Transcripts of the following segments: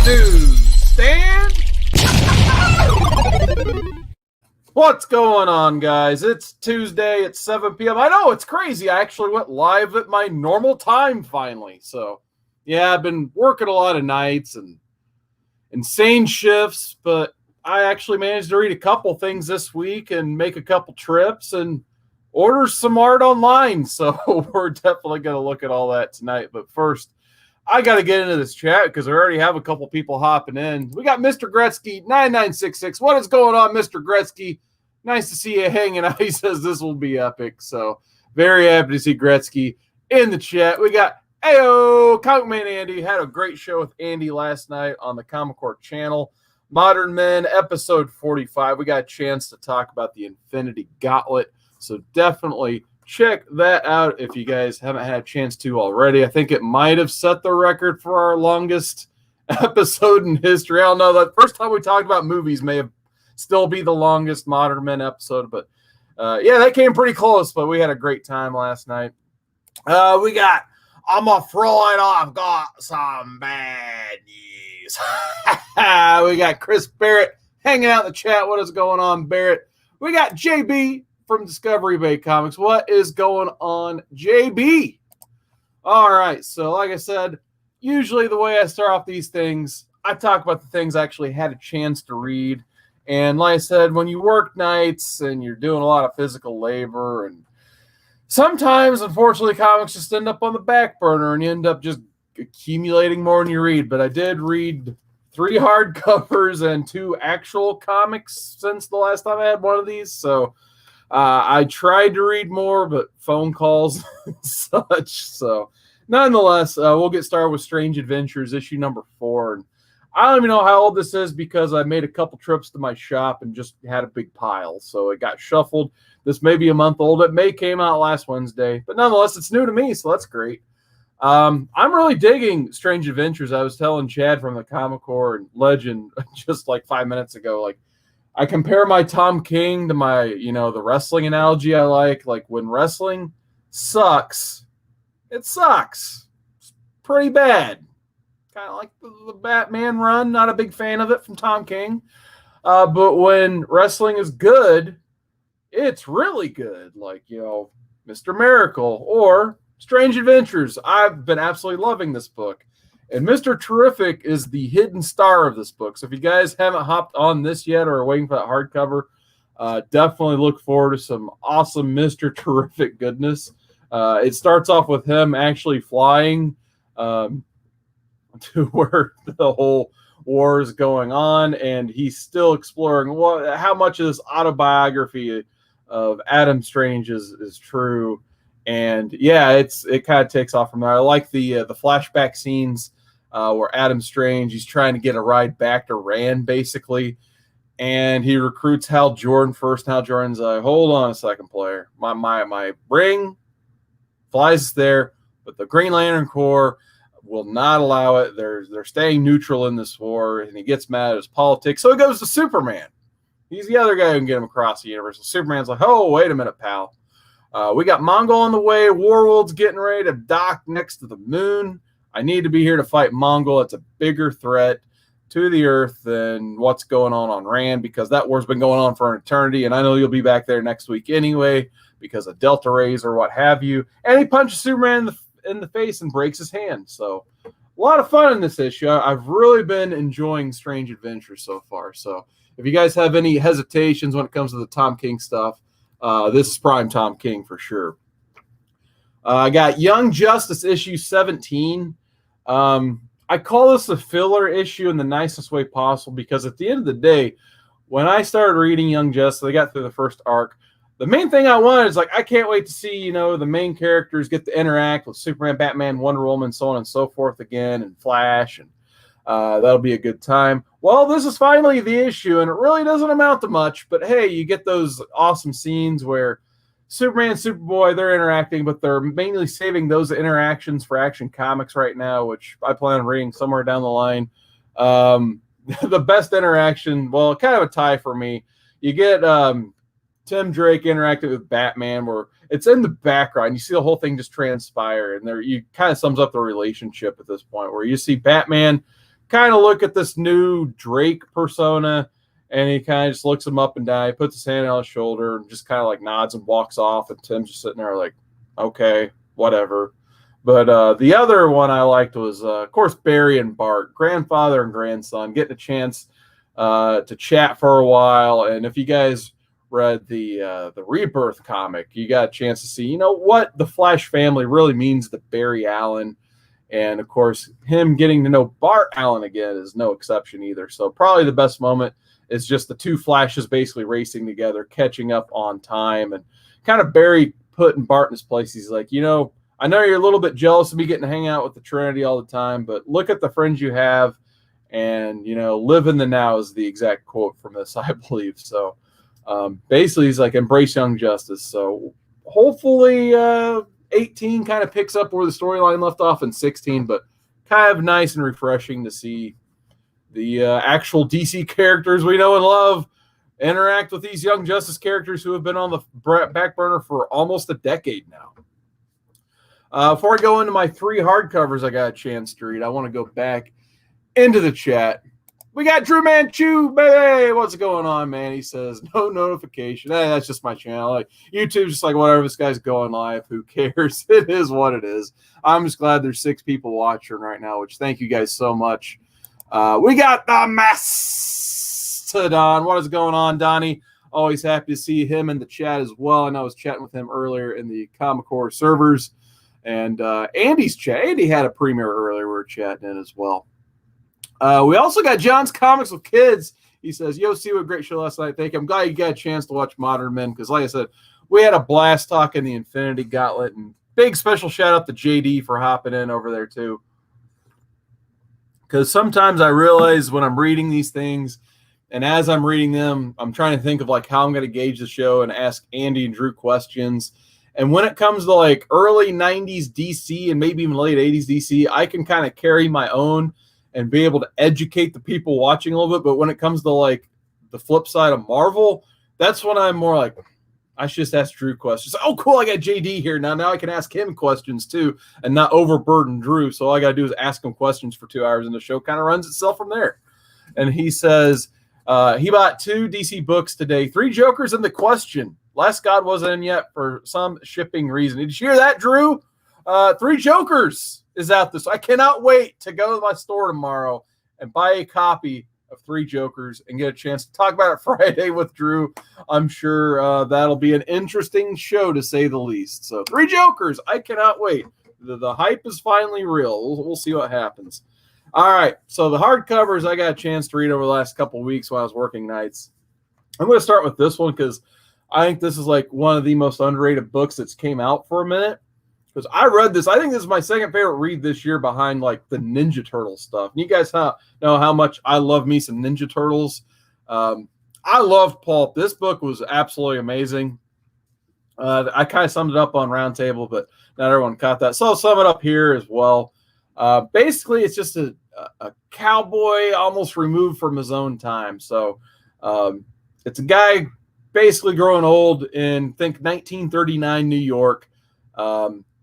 Newsstand. What's going on, guys? It's Tuesday at 7 p.m. I know, it's crazy. I actually went live at my normal time finally. So, yeah, I've been working a lot of nights and insane shifts, but I actually managed to read a couple things this week and make a couple trips and order some art online. So we're definitely going to look at all that tonight. But first, I got to get into this chat because I already have a couple people hopping in. We got Mr. Gretzky 9966. What is going on, Mr. Gretzky? Nice to see you hanging out. He says this will be epic. So very happy to see Gretzky in the chat. We got Ayo, Comic Man Andy. Had a great show with Andy last night on the Comic Core channel. Modern Men, episode 45. We got a chance to talk about the Infinity Gauntlet. So definitely check that out if you guys haven't had a chance to already. I think it might have set the record for our longest episode in history. I don't know. The first time we talked about movies may have still be the longest Modern Men episode, but yeah, that came pretty close, but we had a great time last night. I'm gonna throw it off. Got some bad news. We got Chris Barrett hanging out in the chat. What is going on, Barrett? We got JB from Discovery Bay Comics. What is going on, JB? All right, so like I said, usually the way I start off these things, I talk about the things I actually had a chance to read. And like I said, when you work nights and you're doing a lot of physical labor, and sometimes, unfortunately, comics just end up on the back burner and you end up just accumulating more than you read. But I did read 3 hardcovers and 2 actual comics since the last time I had one of these. So I tried to read more, but phone calls and such. So nonetheless, we'll get started with Strange Adventures, issue number 4. And I don't even know how old this is because I made a couple trips to my shop and just had a big pile. So it got shuffled. This may be a month old. It may came out last Wednesday. But nonetheless, it's new to me, so that's great. I'm really digging Strange Adventures. I was telling Chad from the Comic Core and Legend just like 5 minutes ago, like, I compare my Tom King to my, the wrestling analogy I like. Like, when wrestling sucks, it sucks. It's pretty bad. Kind of like the Batman run. Not a big fan of it from Tom King. But when wrestling is good, it's really good. Like, Mr. Miracle or Strange Adventures. I've been absolutely loving this book. And Mr. Terrific is the hidden star of this book. So if you guys haven't hopped on this yet or are waiting for that hardcover, definitely look forward to some awesome Mr. Terrific goodness. It starts off with him actually flying to where the whole war is going on, and he's still exploring how much of this autobiography of Adam Strange is true. And yeah, it kind of takes off from there. I like the flashback scenes where Adam Strange, he's trying to get a ride back to Rand, basically, and he recruits Hal Jordan first. Hal Jordan's like, hold on a second, player. My ring flies there, but the Green Lantern Corps will not allow it. They're staying neutral in this war, and he gets mad at his politics. So he goes to Superman. He's the other guy who can get him across the universe. And Superman's like, oh, wait a minute, pal. We got Mongol on the way. Warworld's getting ready to dock next to the moon. I need to be here to fight Mongol. It's a bigger threat to the Earth than what's going on Rand, because that war's been going on for an eternity, and I know you'll be back there next week anyway because of Delta Rays or what have you. And he punches Superman in the face and breaks his hand. So a lot of fun in this issue. I've really been enjoying Strange Adventures so far. So if you guys have any hesitations when it comes to the Tom King stuff, this is prime Tom King for sure. I got Young Justice issue 17. I call this a filler issue in the nicest way possible because at the end of the day, when I started reading Young Justice, I got through the first arc. The main thing I wanted is, like, I can't wait to see, the main characters get to interact with Superman, Batman, Wonder Woman, so on and so forth again, and Flash, and that'll be a good time. Well, this is finally the issue, and it really doesn't amount to much, but hey, you get those awesome scenes where Superman and Superboy, they're interacting, but they're mainly saving those interactions for Action Comics right now, which I plan on reading somewhere down the line. The best interaction, well, kind of a tie for me. You get Tim Drake interacting with Batman, where it's in the background. You see the whole thing just transpire, and there you kind of sums up the relationship at this point, where you see Batman kind of look at this new Drake persona, and he kind of just looks him up and down. He puts his hand on his shoulder and just kind of like nods and walks off. And Tim's just sitting there like, okay, whatever. But the other one I liked was, of course, Barry and Bart, grandfather and grandson, getting a chance to chat for a while. And if you guys read the Rebirth comic, you got a chance to see, what the Flash family really means to Barry Allen. And, of course, him getting to know Bart Allen again is no exception either. So probably the best moment is just the two Flashes basically racing together, catching up on time, and kind of Barry putting Bart in his place. He's like, I know you're a little bit jealous of me getting to hang out with the Trinity all the time, but look at the friends you have, and, live in the now is the exact quote from this, I believe. So basically he's like, embrace young justice. So hopefully 18 kind of picks up where the storyline left off in 16, but kind of nice and refreshing to see the actual DC characters we know and love interact with these Young Justice characters who have been on the back burner for almost a decade now. Before I go into my 3 hardcovers I got a chance to read, I want to go back into the chat. We got Drew Manchu, baby. What's going on, man? He says, no notification. That's just my channel. Like, YouTube's just like, whatever, this guy's going live. Who cares? It is what it is. I'm just glad there's 6 people watching right now, which thank you guys so much. We got the Mastodon. What is going on, Donnie? Always happy to see him in the chat as well. I know I was chatting with him earlier in the Comic Core servers. And Andy's chat. Andy had a premiere earlier. We were chatting in as well. We also got John's Comics with Kids. He says, yo, see what great show last night. Thank you. I'm glad you got a chance to watch Modern Men because, like I said, we had a blast talking the Infinity Gauntlet. And big special shout out to JD for hopping in over there, too. Because sometimes I realize when I'm reading these things, and as I'm reading them, I'm trying to think of like how I'm going to gauge the show and ask Andy and Drew questions. And when it comes to like early 90s DC and maybe even late 80s DC, I can kind of carry my own and be able to educate the people watching a little bit. But when it comes to like the flip side of Marvel, that's when I'm more like, I should just ask Drew questions. Oh, cool, I got JD here now. Now I can ask him questions too and not overburden Drew. So all I got to do is ask him questions for 2 hours and the show kind of runs itself from there. And he says he bought 2 DC books today, 3 Jokers and The Question. Last God wasn't in yet for some shipping reason. Did you hear that, Drew? 3 Jokers is out this. I cannot wait to go to my store tomorrow and buy a copy of 3 Jokers and get a chance to talk about it Friday with Drew. I'm sure that'll be an interesting show, to say the least. So 3 Jokers. I cannot wait. The hype is finally real. We'll see what happens. All right. So the hardcovers I got a chance to read over the last couple of weeks while I was working nights. I'm going to start with this one because I think this is like one of the most underrated books that's came out for a minute. Because I read this. I think this is my second favorite read this year behind like the Ninja Turtle stuff. And you guys know how much I love me some Ninja Turtles. I loved Pulp. This book was absolutely amazing. I kind of summed it up on Roundtable, but not everyone caught that. So I'll sum it up here as well. Basically, it's just a cowboy almost removed from his own time. So it's a guy basically growing old in, think, 1939 New York.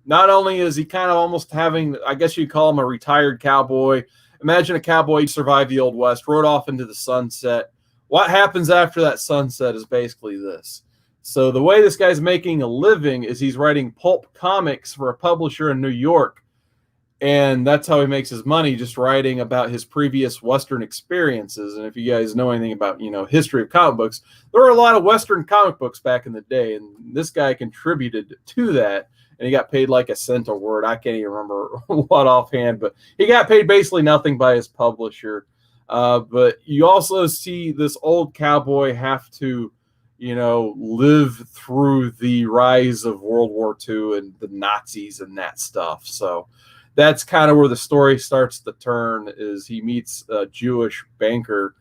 Not only is he kind of almost having, I guess you'd call him a retired cowboy. Imagine a cowboy who survived the Old West, rode off into the sunset. What happens after that sunset is basically this. So the way this guy's making a living is he's writing pulp comics for a publisher in New York. And that's how he makes his money, just writing about his previous Western experiences. And if you guys know anything about, history of comic books, there were a lot of Western comic books back in the day. And this guy contributed to that. And he got paid like a cent a word. I can't even remember what offhand, but he got paid basically nothing by his publisher. But you also see this old cowboy have to, live through the rise of World War II and the Nazis and that stuff. So that's kind of where the story starts to turn, is he meets a Jewish banker,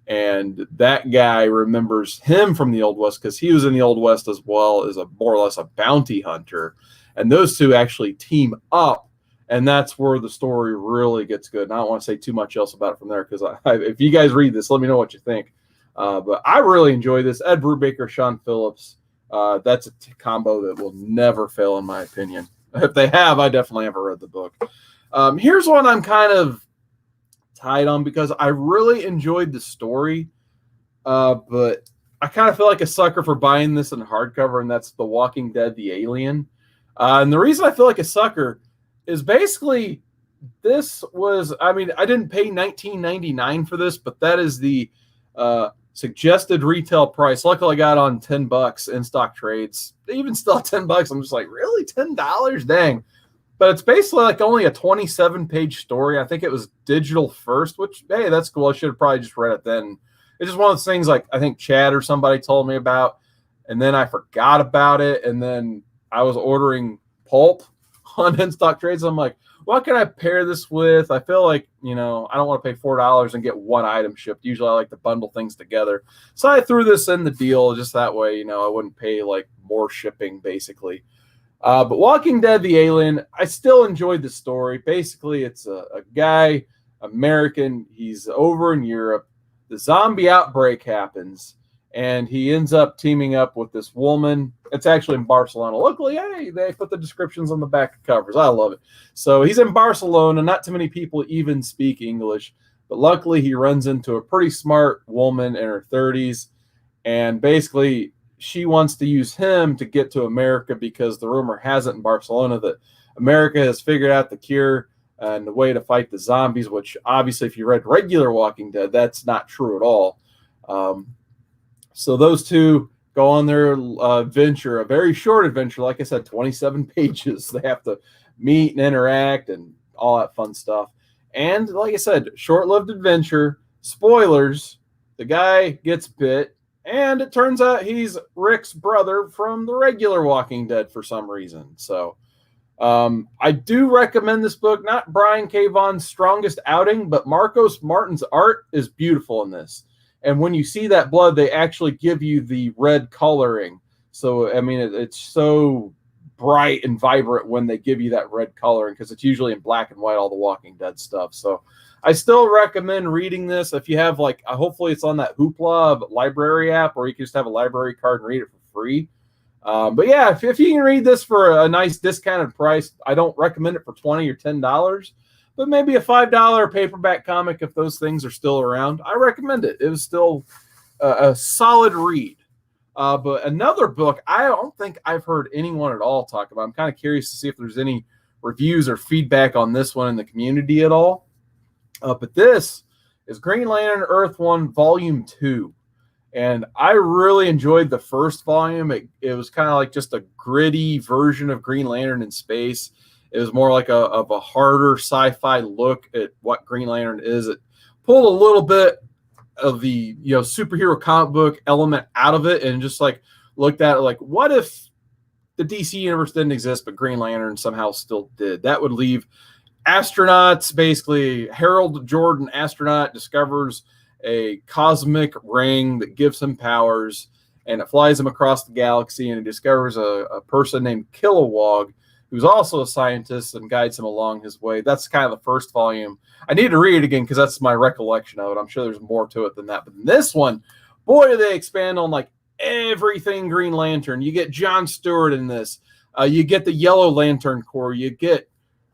and that guy remembers him from the Old West because he was in the Old West as well as more or less a bounty hunter. And those two actually team up, and that's where the story really gets good. And I don't want to say too much else about it from there because if you guys read this, let me know what you think. But I really enjoy this. Ed Brubaker, Sean Phillips. That's a combo that will never fail, in my opinion. If they have, I definitely haven't read the book. Here's one I'm kind of tight on because I really enjoyed the story, but I kind of feel like a sucker for buying this in hardcover, and that's The Walking Dead: The Alien. And the reason I feel like a sucker is basically this was, I mean, I didn't pay $19.99 for this, but that is the suggested retail price. Luckily, I got on $10 in stock trades. Even still $10, I'm just like, really? $10? Dang. But it's basically like only a 27-page story. I think it was digital first, which, hey, that's cool. I should have probably just read it then. It's just one of those things like I think Chad or somebody told me about, and then I forgot about it. And then I was ordering pulp on in stock trades. I'm like, what can I pair this with? I feel like, I don't want to pay $4 and get one item shipped. Usually I like to bundle things together. So I threw this in the deal just that way, I wouldn't pay like more shipping basically. But Walking Dead: The Alien, I still enjoyed the story. Basically, it's a guy, American. He's over in Europe. The zombie outbreak happens, and he ends up teaming up with this woman. It's actually in Barcelona. Luckily, hey, they put the descriptions on the back of covers. I love it. So he's in Barcelona. Not too many people even speak English, but luckily he runs into a pretty smart woman in her 30s, and basically she wants to use him to get to America because the rumor has it in Barcelona that America has figured out the cure and the way to fight the zombies, which obviously if you read regular Walking Dead, that's not true at all. So those two go on their adventure, a very short adventure. Like I said, 27 pages. They have to meet and interact and all that fun stuff. And like I said, short-lived adventure. Spoilers, the guy gets bit, and it turns out he's Rick's brother from the regular Walking Dead for some reason. So I do recommend this book. Not Brian K. Vaughan's strongest outing, but Marcos Martin's art is beautiful in this. And when you see that blood, they actually give you the red coloring. So, I mean, it's so bright and vibrant when they give you that red coloring because it's usually in black and white, all the Walking Dead stuff. So I still recommend reading this. If you have hopefully it's on that Hoopla library app, or you can just have a library card and read it for free. But yeah, if you can read this for a nice discounted price, I don't recommend it for $20 or $10, but maybe a $5 paperback comic if those things are still around. I recommend it. It was still a solid read. But another book I don't think I've heard anyone at all talk about. I'm kind of curious to see if there's any reviews or feedback on this one in the community at all. But this is Green Lantern Earth 1 Volume 2. And I really enjoyed the first volume. It was kind of like just a gritty version of Green Lantern in space. It was more like a harder sci-fi look at what Green Lantern is. It pulled a little bit of the superhero comic book element out of it and just like looked at it like, what if the DC universe didn't exist, but Green Lantern somehow still did? That would leave astronauts, basically. Harold Jordan, astronaut, discovers a cosmic ring that gives him powers, and it flies him across the galaxy, and he discovers a person named Kilowog, who's also a scientist, and guides him along his way. That's kind of the first volume. I need to read it again because that's my recollection of it. I'm sure there's more to it than that. But in this one, boy, do they expand on like everything Green Lantern. You get John Stewart in this. You get the Yellow Lantern Corps. You get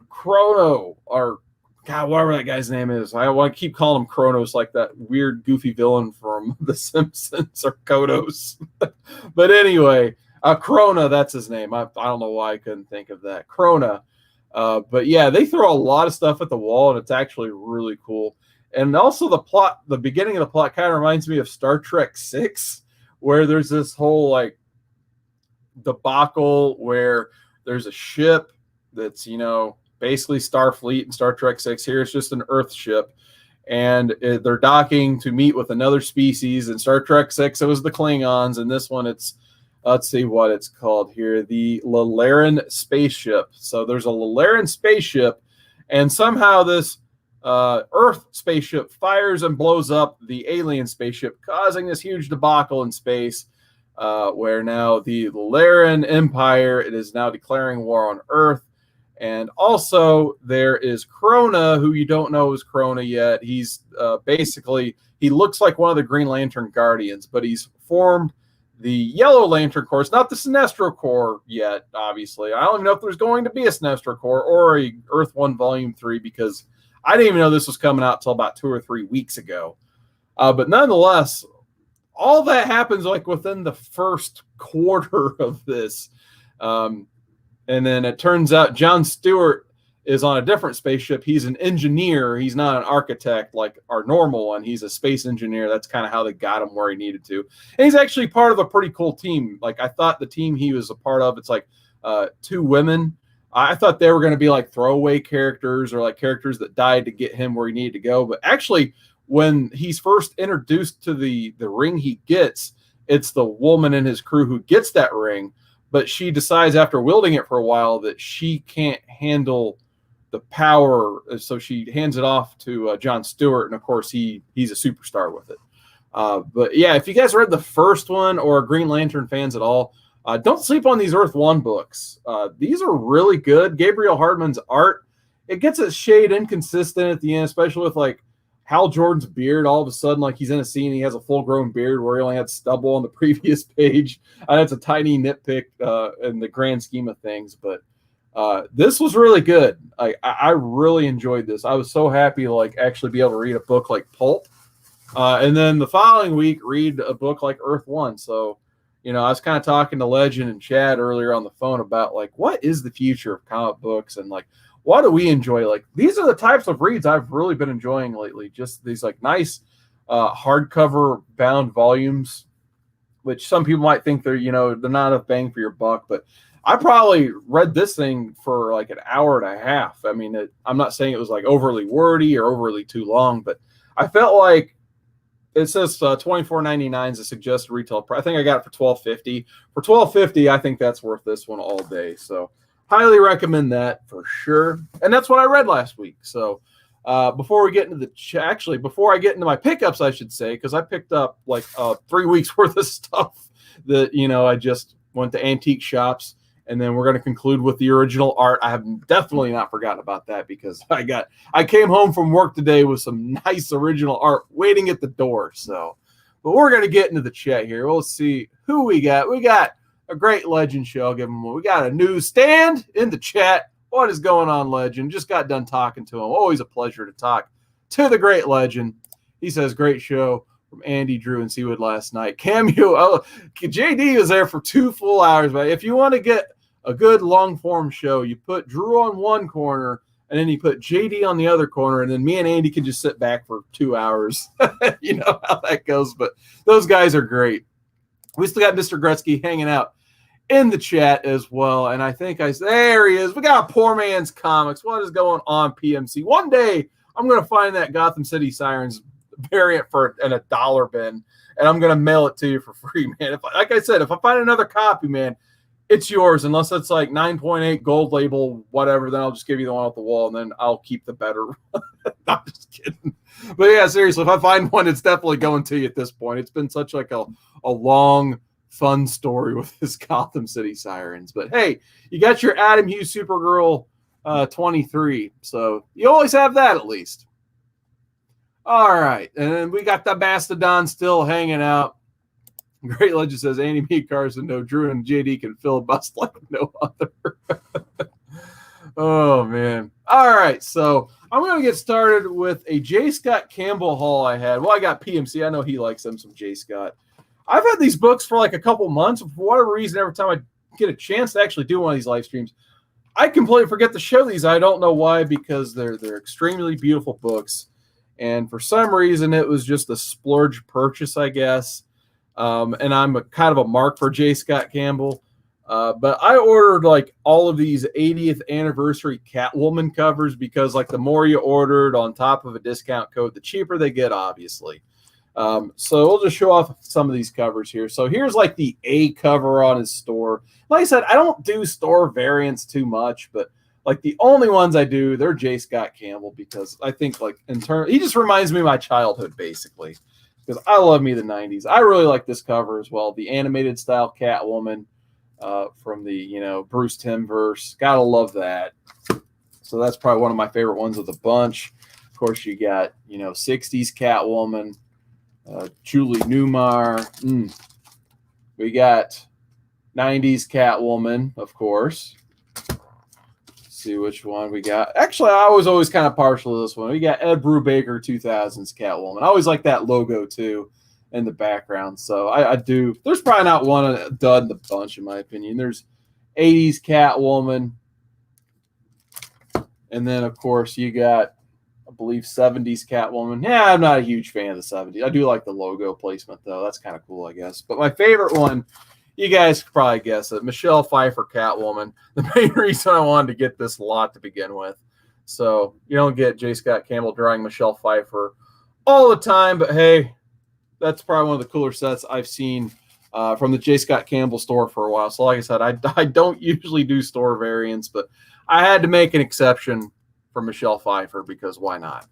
Chrono, or God, whatever that guy's name is. I want to keep calling him Kronos, like that weird, goofy villain from The Simpsons, or Kodos. But anyway, Krona, that's his name. I don't know why I couldn't think of that. Krona. But yeah, they throw a lot of stuff at the wall, and it's actually really cool. And also the plot, the beginning of the plot kind of reminds me of Star Trek 6, where there's this whole like debacle where there's a ship that's, basically Starfleet in Star Trek 6. Here it's just an Earth ship, and they're docking to meet with another species. In Star Trek 6, it was the Klingons. In this one, it's, let's see what it's called here, the Lalaran spaceship. So there's a Lalaran spaceship, and somehow this Earth spaceship fires and blows up the alien spaceship, causing this huge debacle in space, where now the Lalaran Empire, it is now declaring war on Earth. And also there is Krona, who you don't know is Krona yet. He's basically, he looks like one of the Green Lantern Guardians, but he's formed the Yellow Lantern Corps. It's not the Sinestro Corps yet, obviously. I don't even know if there's going to be a Sinestro Corps or a Earth 1 Volume 3, because I didn't even know this was coming out until about 2 or 3 weeks ago. But nonetheless, all that happens like within the first quarter of this. And then it turns out Jon Stewart is on a different spaceship. He's an engineer. He's not an architect like our normal one. He's a space engineer. That's kind of how they got him where he needed to. And he's actually part of a pretty cool team. Like I thought the team he was a part of, it's like 2 women. I thought they were going to be like throwaway characters or like characters that died to get him where he needed to go. But actually, when he's first introduced to the ring he gets, it's the woman in his crew who gets that ring. But she decides after wielding it for a while that she can't handle the power, so she hands it off to Jon Stewart, and of course he's a superstar with it. But yeah, if you guys read the first one or are Green Lantern fans at all, don't sleep on these Earth One books. These are really good. Gabriel Hardman's art, it gets a shade inconsistent at the end, especially with like Hal Jordan's beard. All of a sudden, like he's in a scene, he has a full-grown beard where he only had stubble on the previous page. That's a tiny nitpick in the grand scheme of things, but this was really good. I really enjoyed this. I was so happy to like actually be able to read a book like Pulp, and then the following week read a book like Earth One. So, I was kind of talking to Legend and Chad earlier on the phone about like what is the future of comic books and like what do we enjoy? Like these are the types of reads I've really been enjoying lately. Just these like nice hardcover bound volumes, which some people might think they're not a bang for your buck, but I probably read this thing for like an hour and a half. I mean, I'm not saying it was like overly wordy or overly too long, but I felt like it says $24.99 is a suggested retail price. I think I got it for $12.50. For $12.50, I think that's worth this one all day. So highly recommend that for sure. And that's what I read last week. So before we get into before I get into my pickups, I should say, because I picked up like 3 weeks worth of stuff that, I just went to antique shops. And then we're going to conclude with the original art. I have definitely not forgotten about that because I came home from work today with some nice original art waiting at the door. So, but we're going to get into the chat here. We'll see who we got. We got a great Legend show. I'll give him one. We got a newsstand in the chat. What is going on, Legend? Just got done talking to him. Always a pleasure to talk to the great Legend. He says, great show from Andy, Drew, and Seawood last night. Cameo. Oh, JD was there for 2 full hours. But if you want to get a good long form show, you put Drew on one corner and then you put JD on the other corner, and then me and Andy can just sit back for 2 hours. You know how that goes, but those guys are great. We still got Mr. Gretzky hanging out in the chat as well. And I think there he is. We got Poor Man's Comics. What is going on, PMC? One day I'm going to find that Gotham City Sirens variant in a dollar bin, and I'm going to mail it to you for free, man. Like I said, if I find another copy, man, it's yours, unless it's like 9.8 gold label, whatever. Then I'll just give you the one off the wall, and then I'll keep the better. I'm just kidding. But yeah, seriously, if I find one, it's definitely going to you at this point. It's been such like a long, fun story with this Gotham City Sirens. But hey, you got your Adam Hughes Supergirl 23, so you always have that at least. All right, and then we got the Mastodon still hanging out. Great Legend says, Andy B. Carson, no, Drew and JD can filibust like no other. Oh, man. All right, so I'm going to get started with a J. Scott Campbell haul I had. Well, I got PMC. I know he likes them, some J. Scott. I've had these books for like a couple months. For whatever reason, every time I get a chance to actually do one of these live streams, I completely forget to show these. I don't know why, because they're extremely beautiful books. And for some reason, it was just a splurge purchase, I guess. And I'm kind of a mark for J. Scott Campbell. But I ordered like all of these 80th anniversary Catwoman covers because like the more you ordered on top of a discount code, the cheaper they get, obviously. So we'll just show off some of these covers here. So here's like the A cover on his store. Like I said, I don't do store variants too much, but like the only ones I do, they're J. Scott Campbell, because I think like he just reminds me of my childhood basically. Because I love me the 90s. I really like this cover as well. The animated style Catwoman from the, Bruce Timm verse. Gotta love that. So that's probably one of my favorite ones of the bunch. Of course, you got, 60s Catwoman, Julie Newmar. We got 90s Catwoman, of course. see which one we got. Actually, I was always kind of partial to this one. We got Ed Brubaker 2000s Catwoman. I always like that logo too in the background. So I do. There's probably not one dud in the bunch, in my opinion. There's 80s Catwoman. And then, of course, you got, I believe, 70s Catwoman. Yeah, I'm not a huge fan of the 70s. I do like the logo placement, though. That's kind of cool, I guess. But my favorite one, you guys could probably guess it, Michelle Pfeiffer Catwoman. The main reason I wanted to get this lot to begin with. So you don't get J. Scott Campbell drawing Michelle Pfeiffer all the time, but hey, that's probably one of the cooler sets I've seen from the J. Scott Campbell store for a while. So like I said, I don't usually do store variants, but I had to make an exception for Michelle Pfeiffer because why not?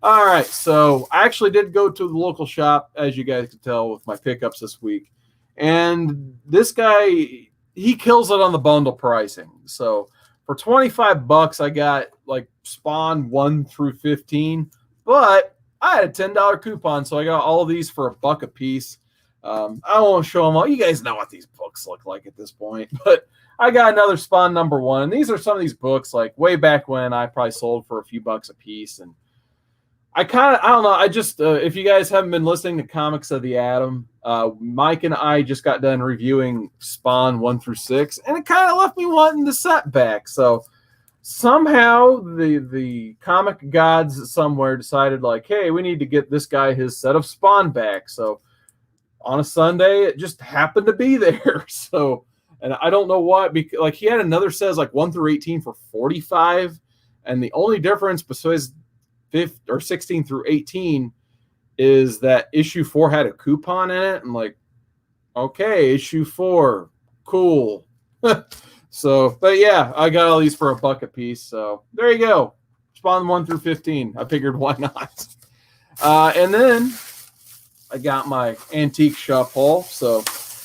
All right, so I actually did go to the local shop, as you guys can tell, with my pickups this week. And this guy, he kills it on the bundle pricing. So for $25, I got like Spawn 1 through 15, but I had a $10 coupon, so I got all of these for $1 a piece. I won't show them all. You guys know what these books look like at this point, but I got another Spawn #1. And these are some of these books, like way back when I probably sold for a few bucks a piece. And I don't know. I just, if you guys haven't been listening to Comics of the Atom, Mike and I just got done reviewing Spawn 1 through 6, and it kind of left me wanting the set back. So somehow the comic gods somewhere decided, like, hey, we need to get this guy his set of Spawn back. So on a Sunday, it just happened to be there. So, and I don't know why, because like he had another set like 1 through 18 for $45, and the only difference besides 16 through 18 is that issue 4 had a coupon in it. I'm like, okay, issue 4, cool. So, but yeah, I got all these for $1 a piece. So there you go. Spawn 1 through 15. I figured why not. And then I got my antique shop haul. So,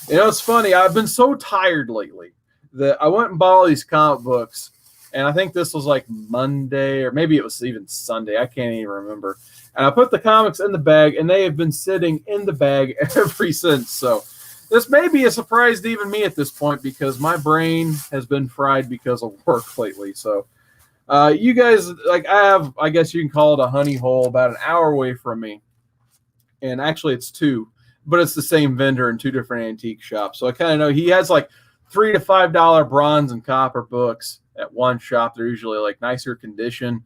you know, it's funny. I've been so tired lately that I went and bought all these comic books. And I think this was like Monday, or maybe it was even Sunday. I can't even remember. And I put the comics in the bag, and they have been sitting in the bag ever since. So this may be a surprise to even me at this point, because my brain has been fried because of work lately. So you guys, like, I guess you can call it a honey hole about an hour away from me. And actually it's 2, but it's the same vendor in 2 different antique shops. So I kind of know he has like $3 to $5 bronze and copper books at one shop. They're usually like nicer condition.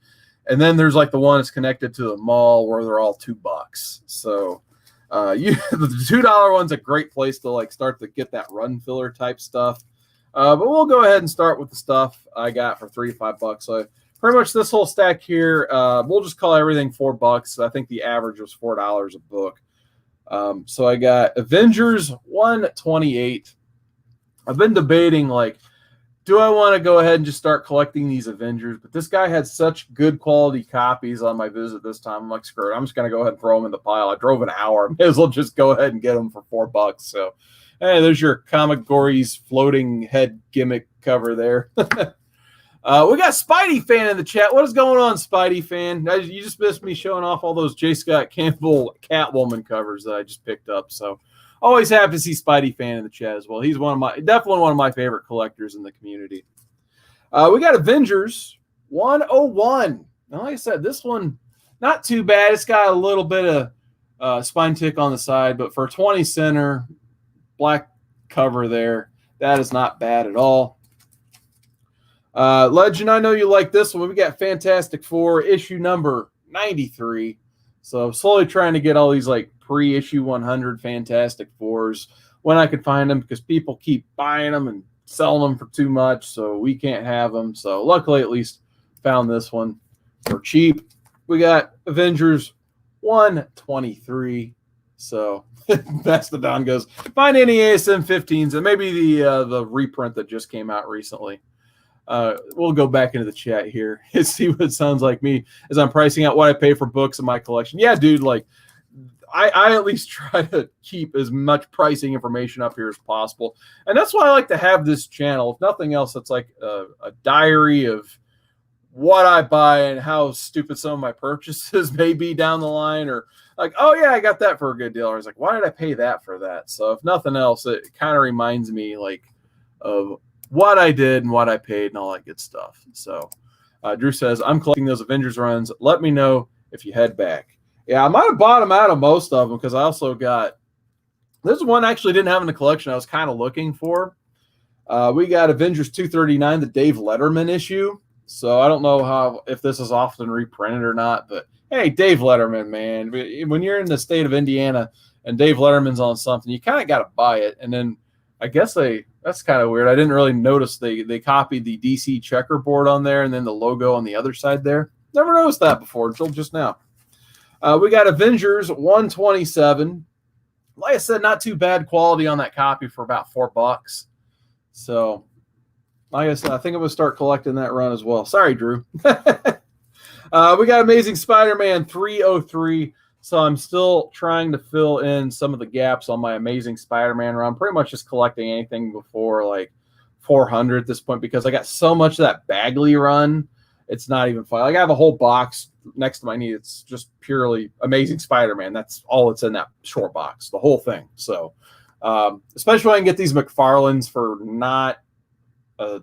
And then there's like the one that's connected to the mall where they're all $2. So the $2 one's a great place to like start to get that run filler type stuff. But we'll go ahead and start with the stuff I got for $3 to $5. So pretty much this whole stack here, we'll just call everything $4. I think the average was $4 a book. So I got Avengers 128. I've been debating, like, do I want to go ahead and just start collecting these Avengers? But this guy had such good quality copies on my visit this time. I'm like, screw it. I'm just going to go ahead and throw them in the pile. I drove an hour. May as well just go ahead and get them for $4. So, hey, there's your Comic Gory's floating head gimmick cover there. We got Spidey Fan in the chat. What is going on, Spidey Fan? You just missed me showing off all those J. Scott Campbell Catwoman covers that I just picked up. So always happy to see Spidey Fan in the chat as well. He's definitely one of my favorite collectors in the community. We got Avengers 101. Now, like I said, this one, not too bad. It's got a little bit of spine tick on the side, but for 20 center, black cover there, that is not bad at all. Legend, I know you like this one. We got Fantastic Four, issue number 93. So slowly trying to get all these like pre-issue 100 Fantastic Fours when I could find them, because people keep buying them and selling them for too much, so we can't have them. So luckily, at least found this one for cheap. We got Avengers 123. So Mastodon goes, find any ASM 15s and maybe the reprint that just came out recently. We'll go back into the chat here and see what it sounds like me as I'm pricing out what I pay for books in my collection. Yeah, dude, like I at least try to keep as much pricing information up here as possible. And that's why I like to have this channel. If nothing else, it's like a diary of what I buy and how stupid some of my purchases may be down the line, or like, oh yeah, I got that for a good deal. I was like, why did I pay that for that? So if nothing else, it kind of reminds me like of what I did and what I paid and all that good stuff. So Drew says, I'm collecting those Avengers runs. Let me know if you head back. Yeah, I might have bought them out of most of them because I also got – this one I actually didn't have in the collection I was kind of looking for. We got Avengers 239, the Dave Letterman issue. So I don't know if this is often reprinted or not, but hey, Dave Letterman, man. When you're in the state of Indiana and Dave Letterman's on something, you kind of got to buy it. And then I guess that's kind of weird. I didn't really notice they copied the DC checkerboard on there and then the logo on the other side there. Never noticed that before until just now. We got Avengers 127. Like I said, not too bad quality on that copy for about $4. So, like I said, I think I'm going to start collecting that run as well. Sorry, Drew. We got Amazing Spider-Man 303. So I'm still trying to fill in some of the gaps on my Amazing Spider-Man run. Pretty much just collecting anything before like 400 at this point because I got so much of that Bagley run. It's not even fun. Like I have a whole box next to my knee. It's just purely Amazing Spider-Man. That's all it's in that short box, the whole thing. So especially when I can get these McFarlanes for not a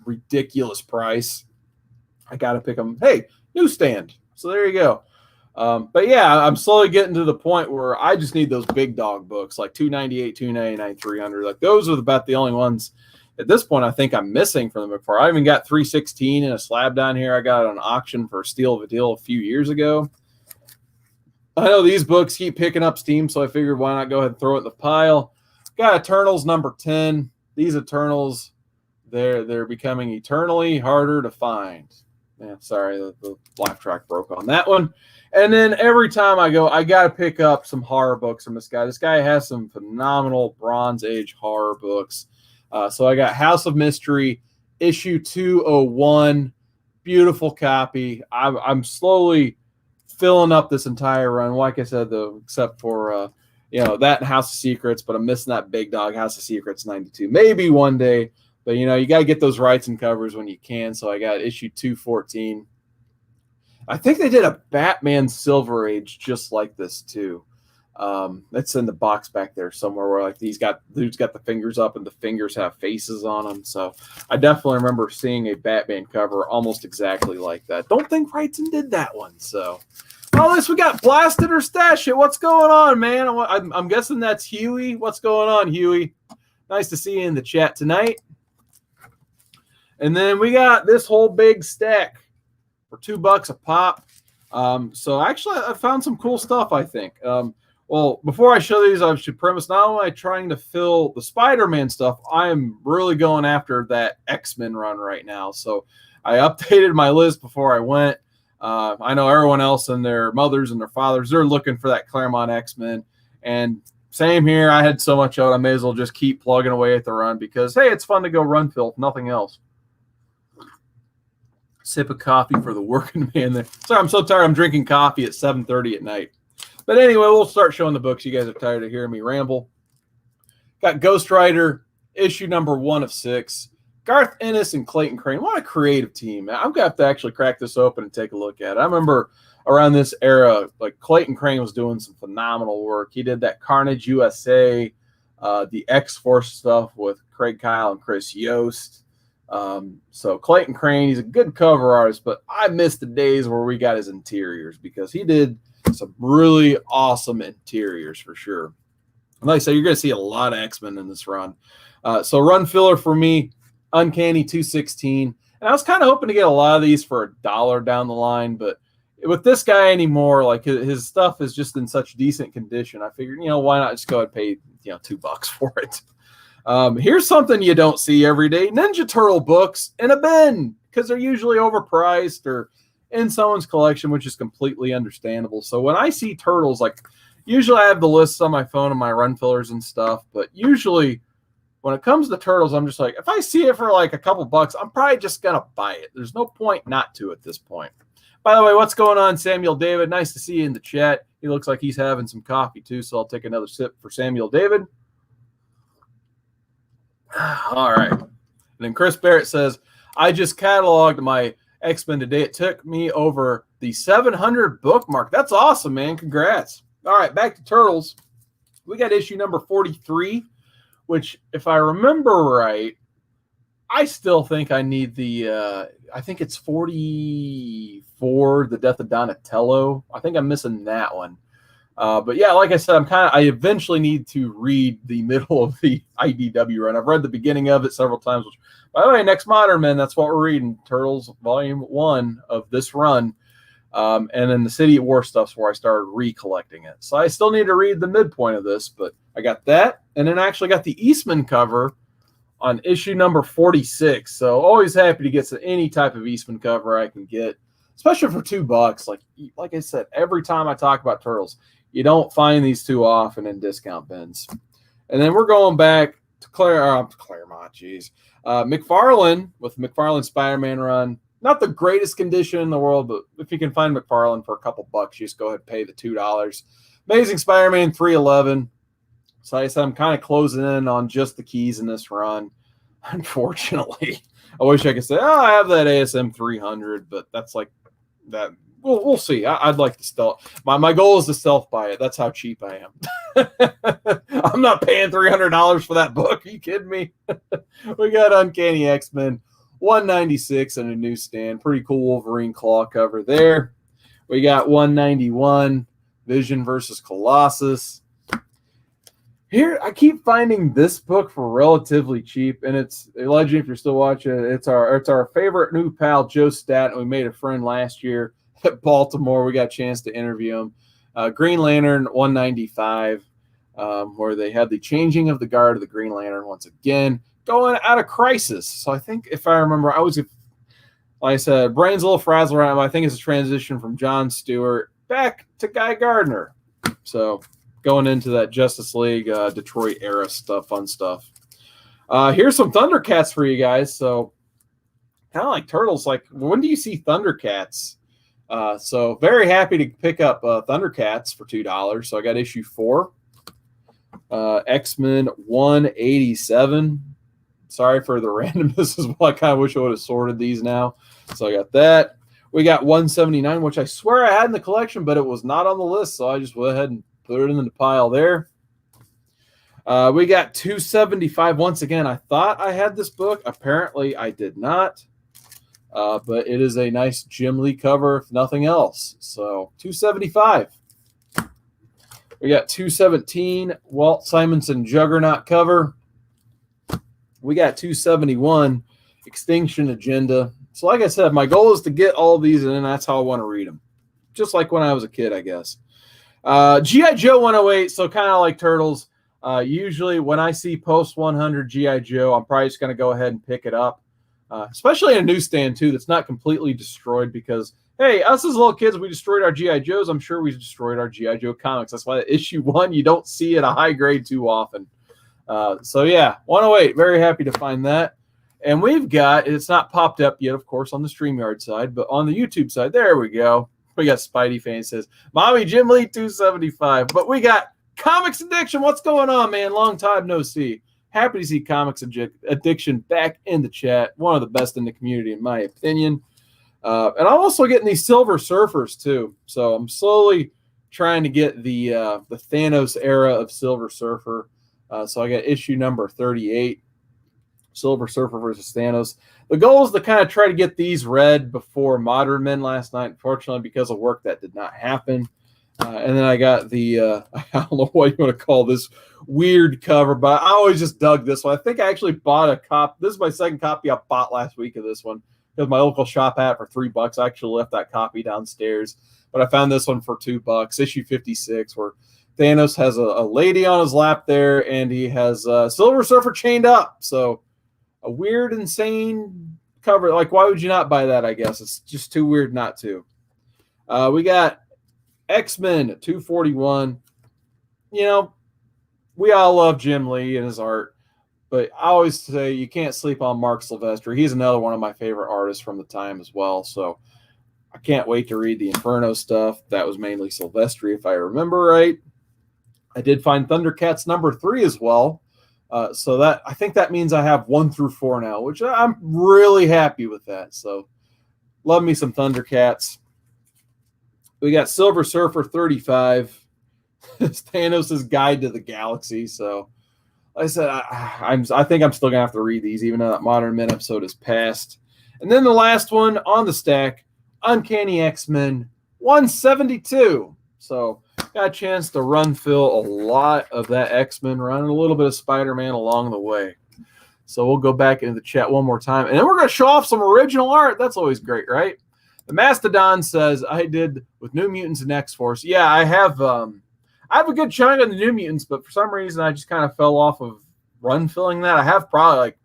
ridiculous price, I got to pick them. Hey, newsstand. So there you go. But yeah, I'm slowly getting to the point where I just need those big dog books like 298, 299, 300. Like those are about the only ones at this point I think I'm missing from the McFarlane. I even got 316 in a slab down here. I got it on auction for a steal of a deal a few years ago. I know these books keep picking up steam, so I figured why not go ahead and throw it in the pile. Got Eternals number 10. These Eternals, they're becoming eternally harder to find. Yeah, sorry, the laugh track broke on that one. And then every time I go, I got to pick up some horror books from this guy. This guy has some phenomenal Bronze Age horror books. So I got House of Mystery, issue 201, beautiful copy. I'm slowly filling up this entire run. Like I said, though, except for that and House of Secrets, but I'm missing that big dog House of Secrets 92. Maybe one day, but you got to get those rights and covers when you can. So I got issue 214. I think they did a Batman Silver Age just like this too. It's in the box back there somewhere where like dude's got the fingers up and the fingers have faces on them. So I definitely remember seeing a Batman cover almost exactly like that. Don't think Wrightson did that one. So all this we got Blasted or Stash It. What's going on, man? I'm guessing that's Huey. What's going on, Huey? Nice to see you in the chat tonight. And then we got this whole big stack for $2 a pop. So actually I found some cool stuff, I think. Well, before I show these, I should premise not only am I trying to fill the Spider-Man stuff, I am really going after that X-Men run right now. So I updated my list before I went. I know everyone else and their mothers and their fathers, they're looking for that Claremont X-Men. And same here. I had so much out, I may as well just keep plugging away at the run because, hey, it's fun to go run fill, if nothing else. Sip of coffee for the working man there. Sorry, I'm so tired. I'm drinking coffee at 7:30 at night. But anyway, we'll start showing the books. You guys are tired of hearing me ramble. Got Ghost Rider, issue number 1 of 6. Garth Ennis and Clayton Crane. What a creative team, man. I'm going to have to actually crack this open and take a look at it. I remember around this era, like Clayton Crane was doing some phenomenal work. He did that Carnage USA, the X-Force stuff with Craig Kyle and Chris Yost. So Clayton Crane, he's a good cover artist, but I miss the days where we got his interiors because he did some really awesome interiors for sure. And like I said, you're going to see a lot of X-Men in this run. So run filler for me, Uncanny 216. And I was kind of hoping to get a lot of these for $1 down the line, but with this guy anymore, like his stuff is just in such decent condition. I figured, why not just go ahead and pay, $2 for it. Here's something you don't see every day. Ninja Turtle books in a bin because they're usually overpriced or in someone's collection, which is completely understandable. So when I see turtles, like usually I have the lists on my phone and my run fillers and stuff, but usually when it comes to turtles, I'm just like, if I see it for like a couple bucks, I'm probably just going to buy it. There's no point not to at this point. By the way, what's going on, Samuel David? Nice to see you in the chat. He looks like he's having some coffee too, so I'll take another sip for Samuel David. All right. And then Chris Barrett says, I just cataloged my X-Men today. It took me over the 700 bookmark. That's awesome, man. Congrats. All right, back to Turtles. We got issue number 43, which, if I remember right, I still think I need the, I think it's 44, The Death of Donatello. I think I'm missing that one. But yeah, like I said, I eventually need to read the middle of the IDW run. I've read the beginning of it several times. Which, by the way, next Modern Men, that's what we're reading. Turtles Volume 1 of this run. And then the City at War stuff's where I started recollecting it. So I still need to read the midpoint of this, but I got that. And then I actually got the Eastman cover on issue number 46. So always happy to get any type of Eastman cover I can get, especially for $2. Like I said, every time I talk about Turtles, you don't find these too often in discount bins. And then we're going back to Claremont, McFarlane with McFarlane Spider-Man run. Not the greatest condition in the world, but if you can find McFarlane for a couple bucks, you just go ahead and pay the $2. Amazing Spider-Man 311. So like I said, I'm kind of closing in on just the keys in this run. Unfortunately, I wish I could say, oh, I have that ASM 300, but that's like that. We'll see. I'd like to stealth. My goal is to stealth buy it. That's how cheap I am. I'm not paying $300 for that book. Are you kidding me? We got Uncanny X-Men 196 in a newsstand. Pretty cool Wolverine claw cover there. We got 191 Vision versus Colossus. Here, I keep finding this book for relatively cheap, and it's a legend. If you're still watching, it's our favorite new pal Joe Staten. We made a friend last year at Baltimore. We got a chance to interview him. Green Lantern 195, where they had the changing of the guard of the Green Lantern once again, going out of Crisis. So I think if I remember, like I said, brain's a little frazzled around. I think it's a transition from John Stewart back to Guy Gardner. So going into that Justice League Detroit era stuff, fun stuff. Here's some Thundercats for you guys. So kind of like Turtles, like when do you see Thundercats? So very happy to pick up Thundercats for $2. So I got issue 4. X-Men 187. Sorry for the randomness as well. I kind of wish I would have sorted these now. So I got that. We got 179, which I swear I had in the collection, but it was not on the list. So I just went ahead and put it in the pile there. We got 275. Once again, I thought I had this book. Apparently, I did not. But it is a nice Jim Lee cover, if nothing else. So 275. We got 217 Walt Simonson Juggernaut cover. We got 271 Extinction Agenda. So like I said, my goal is to get all these, and then that's how I want to read them. Just like when I was a kid, I guess. G.I. Joe 108, so kind of like Turtles. Usually when I see post 100 G.I. Joe, I'm probably just going to go ahead and pick it up. Especially in a newsstand, too, that's not completely destroyed because, hey, us as little kids, we destroyed our G.I. Joes. I'm sure we destroyed our G.I. Joe comics. That's why issue 1, you don't see it a high grade too often. So, yeah, 108, very happy to find that. And we've got, it's not popped up yet, of course, on the StreamYard side, but on the YouTube side, there we go. We got Spidey fan says, Mommy Jim Lee 275. But we got Comics Addiction. What's going on, man? Long time no see. Happy to see Comics Addiction back in the chat. One of the best in the community, in my opinion. And I'm also getting these Silver Surfers, too. So I'm slowly trying to get the Thanos era of Silver Surfer. So I got issue number 38, Silver Surfer versus Thanos. The goal is to kind of try to get these read before Modern Men last night. Unfortunately, because of work, that did not happen. And then I got the, I don't know what you want to call this weird cover, but I always just dug this one. I think I actually bought a copy. This is my second copy I bought last week of this one because my local shop had it for $3. I actually left that copy downstairs, but I found this one for $2, issue 56, where Thanos has a lady on his lap there, and he has Silver Surfer chained up. So a weird, insane cover. Like, why would you not buy that, I guess? It's just too weird not to. We got X-Men 241. You know, we all love Jim Lee and his art, but I always say you can't sleep on Mark Silvestri. He's another one of my favorite artists from the time as well. So I can't wait to read the Inferno stuff. That was mainly Silvestri, if I remember right. I did find Thundercats number 3 as well. So that I think that means I have 1 through 4 now, which I'm really happy with that. So love me some Thundercats. We got Silver Surfer 35. Thanos' Guide to the Galaxy. So like I said, I think I'm still gonna have to read these, even though that Modern Men episode is past. And then the last one on the stack, Uncanny X-Men 172. So got a chance to run fill a lot of that X-Men run and a little bit of Spider-Man along the way. So we'll go back into the chat one more time, and then we're going to show off some original art. That's always great, right? The Mastodon says, I did with New Mutants and X-Force. Yeah, I have a good chunk on the New Mutants, but for some reason I just kind of fell off of run filling that. I have probably like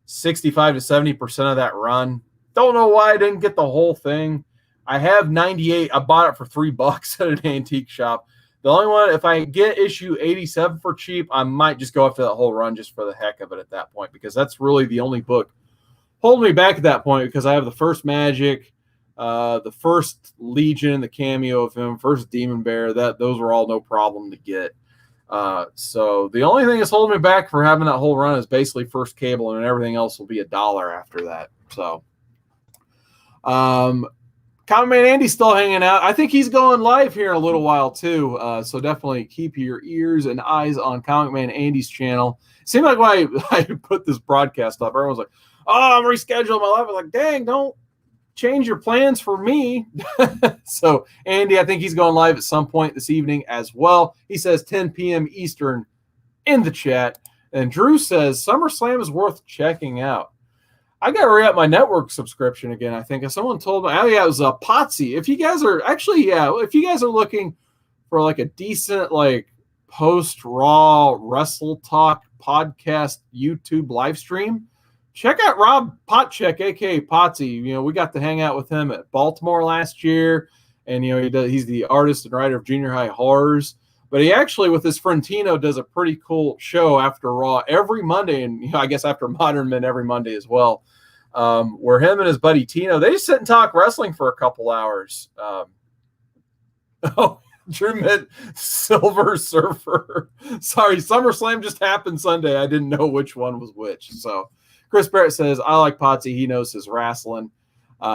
65 to 70% of that run. Don't know why I didn't get the whole thing. I have 98. I bought it for $3 at an antique shop. The only one, if I get issue 87 for cheap, I might just go after that whole run just for the heck of it at that point, because that's really the only book holding me back at that point, because I have the first Magic, the first Legion, the cameo of him, first Demon Bear. Those were all no problem to get. So the only thing that's holding me back for having that whole run is basically first Cable, and everything else will be $1 after that. So, Common Man Andy's still hanging out. I think he's going live here in a little while too. So definitely keep your ears and eyes on Comic Man Andy's channel. It seemed like when I put this broadcast up, everyone was like, "Oh, I'm rescheduling my live." I was like, "Dang, don't change your plans for me." So Andy, I think he's going live at some point this evening as well. He says 10 p.m. Eastern in the chat. And Drew says SummerSlam is worth checking out. I got to re-up my network subscription again, I think. Someone told me, oh, yeah, it was Potsy. If you guys are if you guys are looking for like a decent, like post-Raw Wrestle Talk podcast YouTube live stream, check out Rob Potcheck, a.k.a. Potsy. You know, we got to hang out with him at Baltimore last year, and, you know, he's the artist and writer of Junior High Horrors. But he actually, with his friend Tino, does a pretty cool show after Raw every Monday, and, you know, I guess after Modern Men every Monday as well, where him and his buddy Tino, they just sit and talk wrestling for a couple hours. Drew meant Silver Surfer. Sorry, SummerSlam just happened Sunday. I didn't know which one was which. So Chris Barrett says, I like Potsy. He knows his wrestling.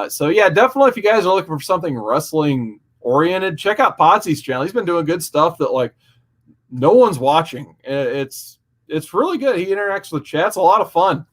So, yeah, definitely if you guys are looking for something wrestling oriented, check out Potsy's channel. He's been doing good stuff that like no one's watching. It's really good. He interacts with the chat. It's a lot of fun.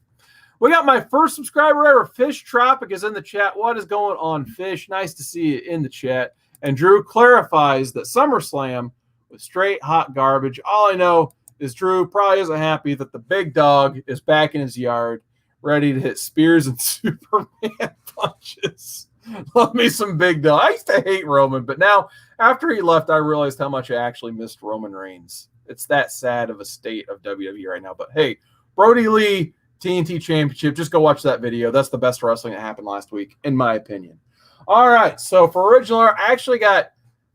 We got my first subscriber ever. Fish Tropic is in the chat. What is going on, Fish? Nice to see you in the chat. And Drew clarifies that SummerSlam was straight hot garbage. All I know is Drew probably isn't happy that the big dog is back in his yard, ready to hit spears and Superman punches. Love me some big dog. I used to hate Roman, but now after he left, I realized how much I actually missed Roman Reigns. It's that sad of a state of WWE right now. But hey, Brody Lee, TNT Championship, just go watch that video. That's the best wrestling that happened last week, in my opinion. All right, so for original, I actually got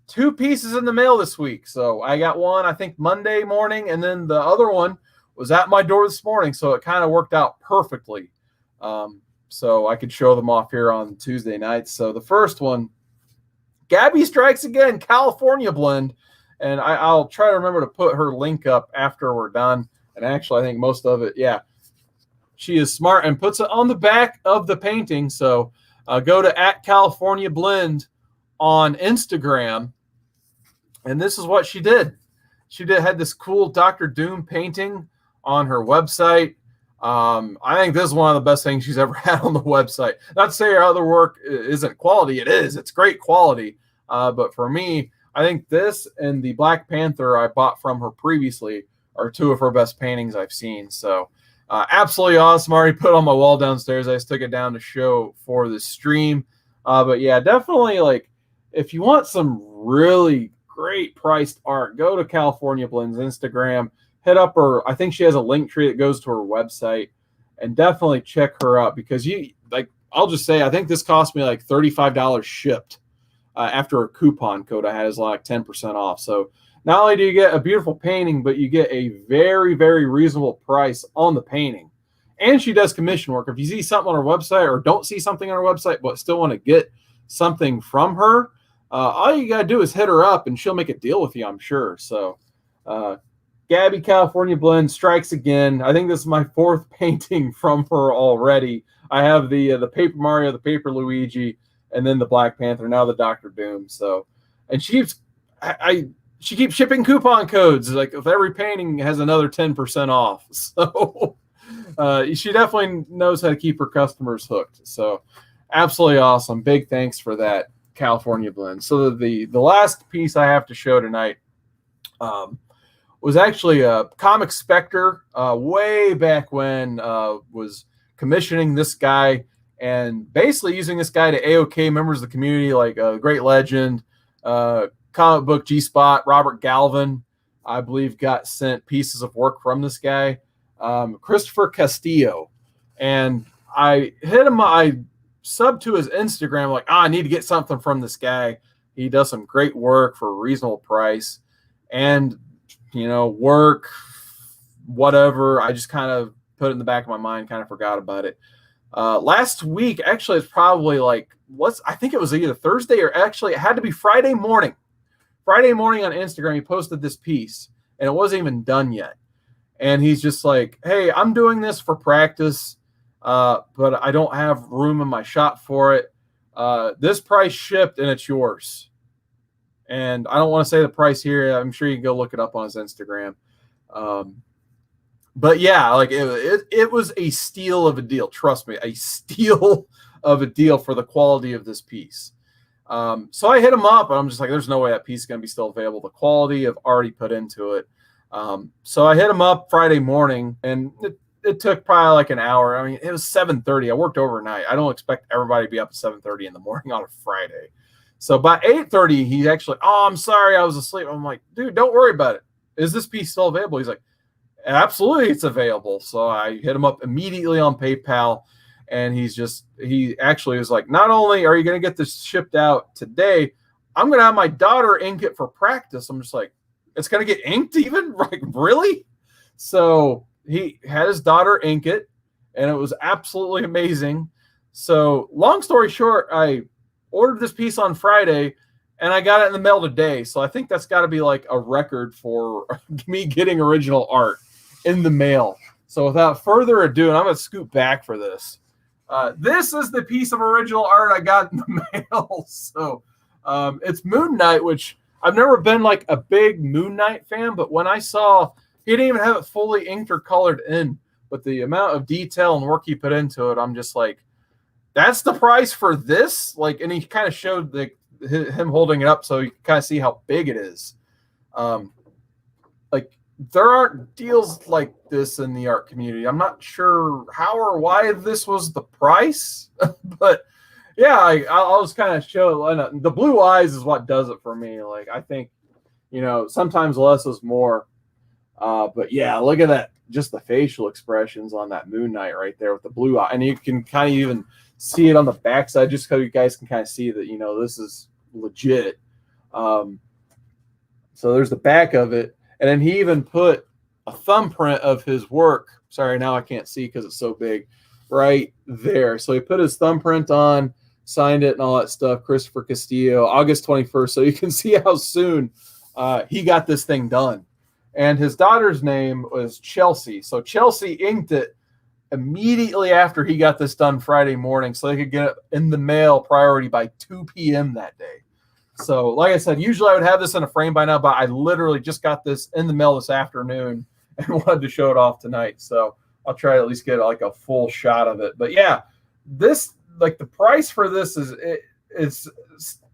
2 pieces in the mail this week. So I got one, I think, Monday morning, and then the other one was at my door this morning. So it kind of worked out perfectly. So I could show them off here on Tuesday nights. So the first one, Gabby Strikes Again, California Blend. And I'll try to remember to put her link up after we're done. And actually, I think most of it, yeah. She is smart and puts it on the back of the painting. So go to @California Blend on Instagram. And this is what she did. She had this cool Dr. Doom painting on her website. I think this is one of the best things she's ever had on the website. Not to say her other work isn't quality. It is. It's great quality. But for me, I think this and the Black Panther I bought from her previously are 2 of her best paintings I've seen. So absolutely awesome. I already put it on my wall downstairs. I just took it down to show for the stream. But yeah, definitely, like, if you want some really great priced art, go to California Blend's Instagram. Hit up her. I think she has a link tree that goes to her website, and definitely check her out, because I'll just say, I think this cost me like $35 shipped after a coupon code I had is like 10% off. So not only do you get a beautiful painting, but you get a very, very reasonable price on the painting. And she does commission work. If you see something on her website or don't see something on her website, but still want to get something from her, all you got to do is hit her up and she'll make a deal with you, I'm sure. So, Gabby California Blend Strikes Again. I think this is my 4th painting from her already. I have the Paper Mario, the Paper Luigi, and then the Black Panther, now the Dr. Doom. So, and she's she keeps shipping coupon codes. Like if every painting has another 10% off. So she definitely knows how to keep her customers hooked. So absolutely awesome. Big thanks for that, California Blend. So the last piece I have to show tonight was actually a Comic Spectre way back when was commissioning this guy and basically using this guy to AOK members of the community like Great Legend, Comic Book G-Spot, Robert Galvin, I believe, got sent pieces of work from this guy, Christopher Castillo. And I hit him, I subbed to his Instagram like, I need to get something from this guy. He does some great work for a reasonable price. And, you know, work, whatever, I just kind of put it in the back of my mind, kind of forgot about it. Last week, actually, it's probably like, I think it was either Thursday or actually it had to be Friday morning. Friday morning on Instagram, he posted this piece, and it wasn't even done yet. And he's just like, hey, I'm doing this for practice, but I don't have room in my shop for it. This price shipped, and it's yours. And I don't want to say the price here. I'm sure you can go look it up on his Instagram. But yeah, like it was a steal of a deal. Trust me, a steal of a deal for the quality of this piece. So I hit him up, and I'm just like, there's no way that piece is going to be still available. The quality I've already put into it. So I hit him up Friday morning, and it took probably like an hour. I mean, it was 7:30. I worked overnight. I don't expect everybody to be up at 7:30 in the morning on a Friday. So by 8:30, he actually, oh, I'm sorry, I was asleep. I'm like, dude, don't worry about it. Is this piece still available? He's like, absolutely, it's available. So I hit him up immediately on PayPal. And he actually was like, not only are you going to get this shipped out today, I'm going to have my daughter ink it for practice. I'm just like, it's going to get inked even? Like, really? So he had his daughter ink it, and it was absolutely amazing. So long story short, I ordered this piece on Friday, and I got it in the mail today. So I think that's got to be like a record for me getting original art in the mail. So without further ado, and I'm going to scoot back for this. This is the piece of original art I got in the mail. So it's Moon Knight, which I've never been like a big Moon Knight fan, but when I saw he didn't even have it fully inked or colored in, but the amount of detail and work he put into it, I'm just like, that's the price for this? Like, and he kind of showed him holding it up so you can kind of see how big it is. Like, there aren't deals like this in the art community. I'm not sure how or why this was the price, but yeah, I'll just kind of show it. The blue eyes is what does it for me. Like, I think, you know, sometimes less is more. But yeah, look at that. Just the facial expressions on that Moon Knight right there with the blue eye. And you can kind of even see it on the backside just so you guys can kind of see that, you know, this is legit. So there's the back of it. And then he even put a thumbprint of his work. Sorry, now I can't see because it's so big right there. So he put his thumbprint on, signed it and all that stuff. Christopher Castillo, August 21st. So you can see how soon he got this thing done. And his daughter's name was Chelsea. So Chelsea inked it immediately after he got this done Friday morning so they could get it in the mail priority by 2 p.m. that day. So, like I said, usually I would have this in a frame by now, but I literally just got this in the mail this afternoon and wanted to show it off tonight. So I'll try to at least get like a full shot of it. But yeah, this, like, the price for this is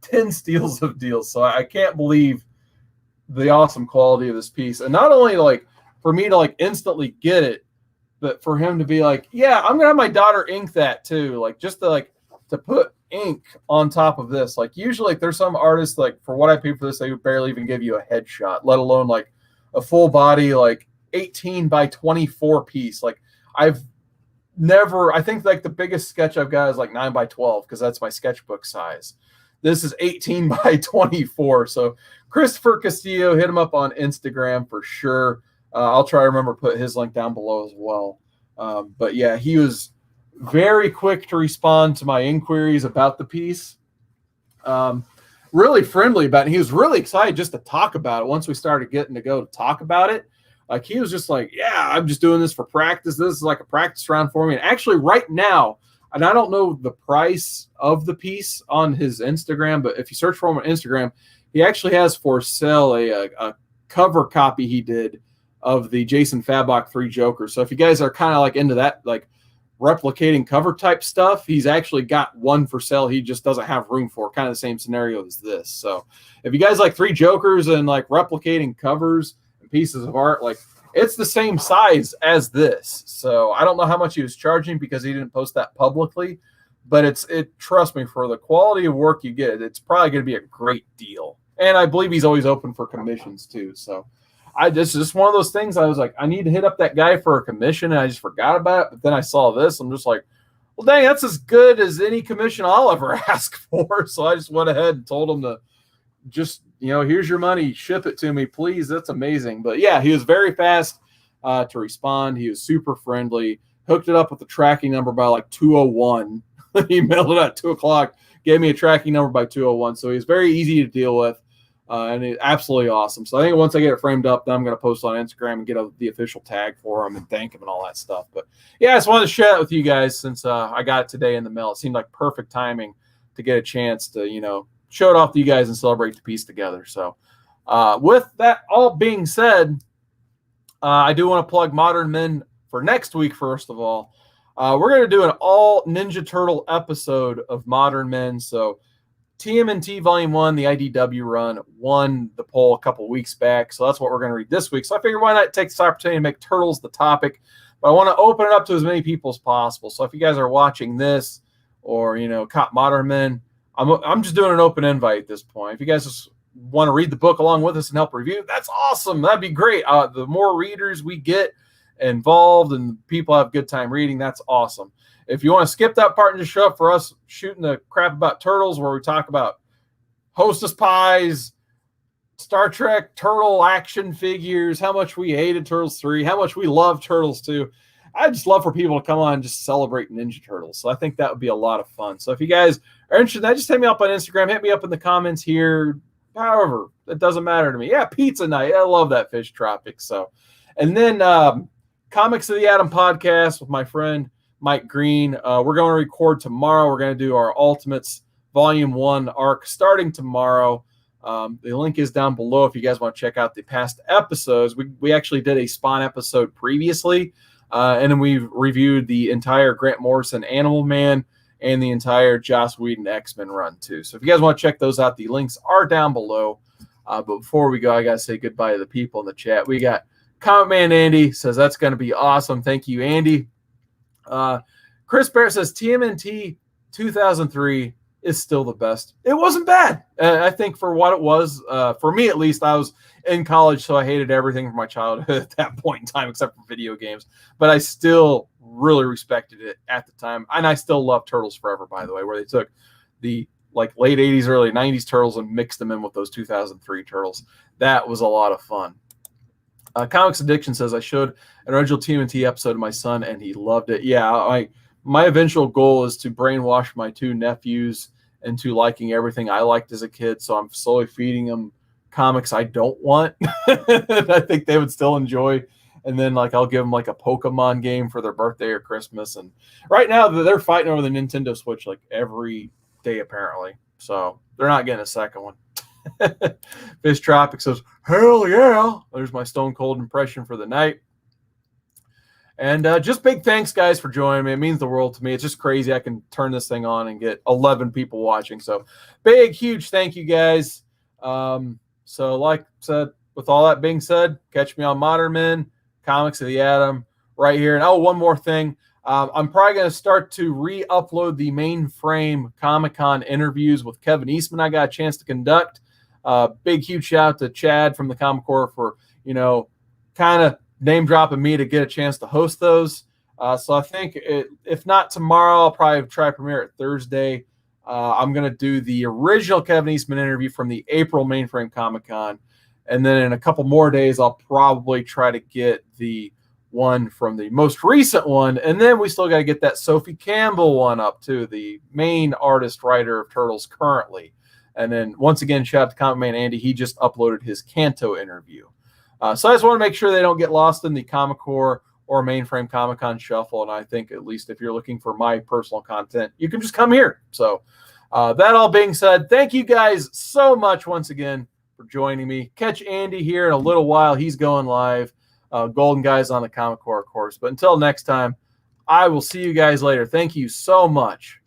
10 steals of deals. So I can't believe the awesome quality of this piece. And not only like for me to like instantly get it, but for him to be like, yeah, I'm gonna have my daughter ink that too. Like, just to put ink on top of this. Like, usually like, there's some artists, like, for what I paid for this, they would barely even give you a headshot, let alone like a full body, like 18 by 24 piece. Like, I think like the biggest sketch I've got is like 9 by 12 because that's my sketchbook size. This is 18 by 24. So Christopher Castillo, hit him up on Instagram for sure. I'll try to remember to put his link down below as well. But yeah, he was very quick to respond to my inquiries about the piece. Really friendly about it. He was really excited just to talk about it once we started getting to go to talk about it. Like, he was just like, yeah, I'm just doing this for practice. This is like a practice round for me. And actually right now And I don't know the price of the piece on his Instagram, but if you search for him on Instagram, he actually has for sale a cover copy he did of the Jason Fabok 3 Jokers. So if you guys are kind of like into that, like replicating cover type stuff, he's actually got one for sale. He just doesn't have room for, kind of the same scenario as this. So if you guys like 3 Jokers and like replicating covers and pieces of art, like it's the same size as this. So I don't know how much he was charging because he didn't post that publicly, but trust me, for the quality of work you get, it's probably going to be a great deal. And I believe he's always open for commissions too. So just one of those things. I was like, I need to hit up that guy for a commission, and I just forgot about it. But then I saw this. I'm just like, well, dang, that's as good as any commission I'll ever ask for. So I just went ahead and told him to just, here's your money, ship it to me, please. That's amazing. But yeah, he was very fast to respond. He was super friendly. Hooked it up with the tracking number by like 2:01. He mailed it at 2:00. Gave me a tracking number by 2:01. So he's very easy to deal with. And it's absolutely awesome. So I think once I get it framed up, then I'm going to post on Instagram and get the official tag for him and thank him and all that stuff. But yeah, I just wanted to share that with you guys since I got it today in the mail. It seemed like perfect timing to get a chance to, show it off to you guys and celebrate the piece together. So with that all being said, I do want to plug Modern Men for next week, first of all. We're going to do an all Ninja Turtle episode of Modern Men. So TMNT Volume 1, the IDW run, won the poll a couple weeks back. So that's what we're going to read this week. So I figured why not take this opportunity to make Turtles the topic. But I want to open it up to as many people as possible. So if you guys are watching this or, caught Modern Men, I'm just doing an open invite at this point. If you guys just want to read the book along with us and help review, that's awesome. That'd be great. The more readers we get involved and people have a good time reading, that's awesome. If you want to skip that part and just show up for us shooting the crap about Turtles, where we talk about Hostess Pies, Star Trek, Turtle action figures, how much we hated Turtles 3, how much we love Turtles 2, I'd just love for people to come on and just celebrate Ninja Turtles. So I think that would be a lot of fun. So if you guys are interested in that, just hit me up on Instagram, hit me up in the comments here. However, it doesn't matter to me. Yeah, pizza night. I love that Fish Tropic. So, and then Comics of the Atom podcast with my friend Mike Green. We're going to record tomorrow. We're going to do our Ultimates Volume 1 arc starting tomorrow. The link is down below if you guys want to check out the past episodes. We actually did a Spawn episode previously, and then we've reviewed the entire Grant Morrison Animal Man and the entire Joss Whedon X-Men run too. So if you guys want to check those out, the links are down below. But before we go, I got to say goodbye to the people in the chat. We got Comic Man Andy says that's going to be awesome. Thank you, Andy. Chris Barrett says TMNT 2003 is still the best. It wasn't bad. I think for what it was, for me at least, I was in college, so I hated everything from my childhood at that point in time, except for video games. But I still really respected it at the time. And I still love Turtles Forever, by the way, where they took the late 80s, early 90s Turtles and mixed them in with those 2003 Turtles. That was a lot of fun. Comics Addiction says, I showed an original TMNT episode to my son, and he loved it. Yeah, my eventual goal is to brainwash my 2 nephews into liking everything I liked as a kid, so I'm slowly feeding them comics I don't want. I think they would still enjoy. And then I'll give them a Pokemon game for their birthday or Christmas. And right now they're fighting over the Nintendo Switch every day apparently. So they're not getting a second one. Fish Tropic says, hell yeah. There's my Stone Cold impression for the night. And just big thanks, guys, for joining me. It means the world to me. It's just crazy. I can turn this thing on and get 11 people watching. So big, huge thank you, guys. So like I said, with all that being said, catch me on Modern Men, Comics of the Atom right here. And one more thing. I'm probably going to start to re-upload the Mainframe Comic-Con interviews with Kevin Eastman I got a chance to conduct. Big, huge shout out to Chad from the Comic Corps for, kind of name dropping me to get a chance to host those. So I think if not tomorrow, I'll probably try premiere it Thursday. I'm going to do the original Kevin Eastman interview from the April Mainframe Comic-Con. And then in a couple more days, I'll probably try to get the one from the most recent one. And then we still got to get that Sophie Campbell one up too, the main artist writer of Turtles currently. And then once again, shout out to Comic Man Andy. He just uploaded his Kanto interview. So I just want to make sure they don't get lost in the Comic Core or Mainframe Comic-Con Shuffle. And I think at least if you're looking for my personal content, you can just come here. So that all being said, thank you guys so much once again for joining me. Catch Andy here in a little while. He's going live. Golden Guys on the Comic Core, of course. But until next time, I will see you guys later. Thank you so much.